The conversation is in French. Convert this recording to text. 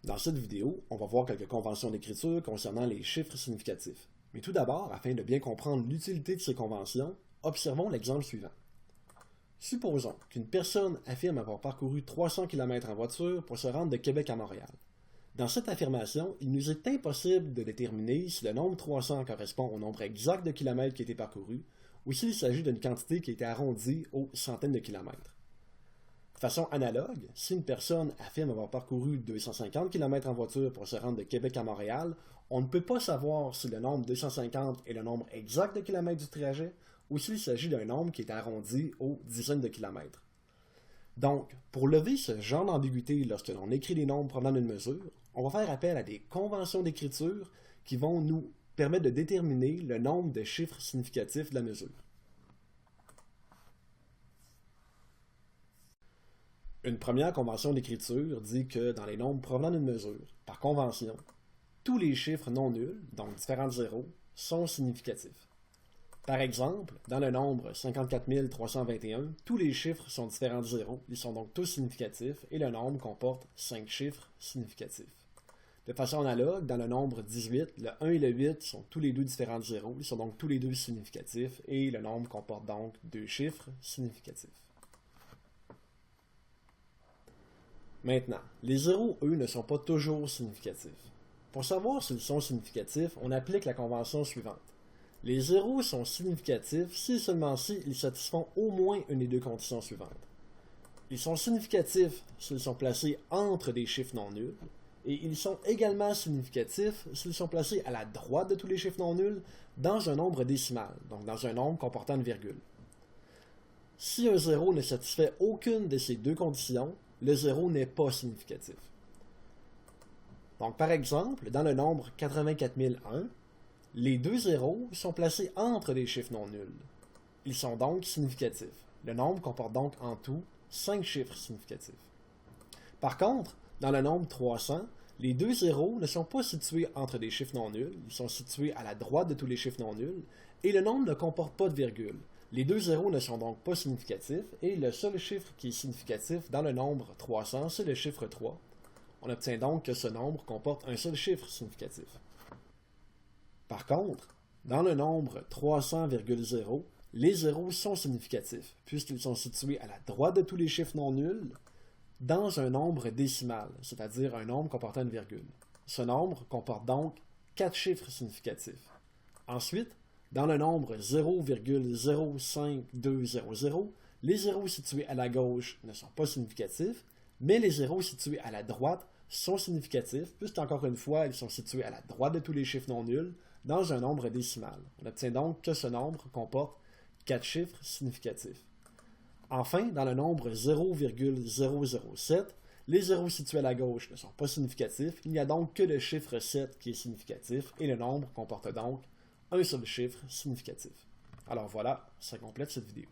Dans cette vidéo, on va voir quelques conventions d'écriture concernant les chiffres significatifs. Mais tout d'abord, afin de bien comprendre l'utilité de ces conventions, observons l'exemple suivant. Supposons qu'une personne affirme avoir parcouru 300 km en voiture pour se rendre de Québec à Montréal. Dans cette affirmation, il nous est impossible de déterminer si le nombre 300 correspond au nombre exact de kilomètres qui a été parcouru ou s'il s'agit d'une quantité qui a été arrondie aux centaines de kilomètres. De façon analogue, si une personne affirme avoir parcouru 250 km en voiture pour se rendre de Québec à Montréal, on ne peut pas savoir si le nombre 250 est le nombre exact de kilomètres du trajet ou s'il s'agit d'un nombre qui est arrondi aux dizaines de kilomètres. Donc, pour lever ce genre d'ambiguïté lorsque l'on écrit des nombres provenant d'une mesure, on va faire appel à des conventions d'écriture qui vont nous permettre de déterminer le nombre de chiffres significatifs de la mesure. Une première convention d'écriture dit que dans les nombres provenant d'une mesure, par convention, tous les chiffres non nuls, donc différents de 0, sont significatifs. Par exemple, dans le nombre 54 321, tous les chiffres sont différents de 0, ils sont donc tous significatifs et le nombre comporte 5 chiffres significatifs. De façon analogue, dans le nombre 18, le 1 et le 8 sont tous les deux différents de 0, ils sont donc tous les deux significatifs et le nombre comporte donc 2 chiffres significatifs. Maintenant, les zéros, eux, ne sont pas toujours significatifs. Pour savoir s'ils sont significatifs, on applique la convention suivante. Les zéros sont significatifs si et seulement si ils satisfont au moins une des deux conditions suivantes. Ils sont significatifs s'ils sont placés entre des chiffres non nuls, et ils sont également significatifs s'ils sont placés à la droite de tous les chiffres non nuls dans un nombre décimal, donc dans un nombre comportant une virgule. Si un zéro ne satisfait aucune de ces deux conditions, le zéro n'est pas significatif. Donc par exemple, dans le nombre 84 001, les deux zéros sont placés entre des chiffres non nuls. Ils sont donc significatifs. Le nombre comporte donc en tout 5 chiffres significatifs. Par contre, dans le nombre 300, les deux zéros ne sont pas situés entre des chiffres non nuls, ils sont situés à la droite de tous les chiffres non nuls, et le nombre ne comporte pas de virgule. Les deux zéros ne sont donc pas significatifs, et le seul chiffre qui est significatif dans le nombre 300, c'est le chiffre 3. On obtient donc que ce nombre comporte un seul chiffre significatif. Par contre, dans le nombre 300,0, les zéros sont significatifs, puisqu'ils sont situés à la droite de tous les chiffres non nuls, dans un nombre décimal, c'est-à-dire un nombre comportant une virgule. Ce nombre comporte donc 4 chiffres significatifs. Ensuite, dans le nombre 0,05200, les zéros situés à la gauche ne sont pas significatifs, mais les zéros situés à la droite sont significatifs, puisqu'encore une fois, ils sont situés à la droite de tous les chiffres non nuls, dans un nombre décimal. On obtient donc que ce nombre comporte 4 chiffres significatifs. Enfin, dans le nombre 0,007, les zéros situés à la gauche ne sont pas significatifs, il n'y a donc que le chiffre 7 qui est significatif, et le nombre comporte donc un seul chiffre significatif. Alors voilà, ça complète cette vidéo.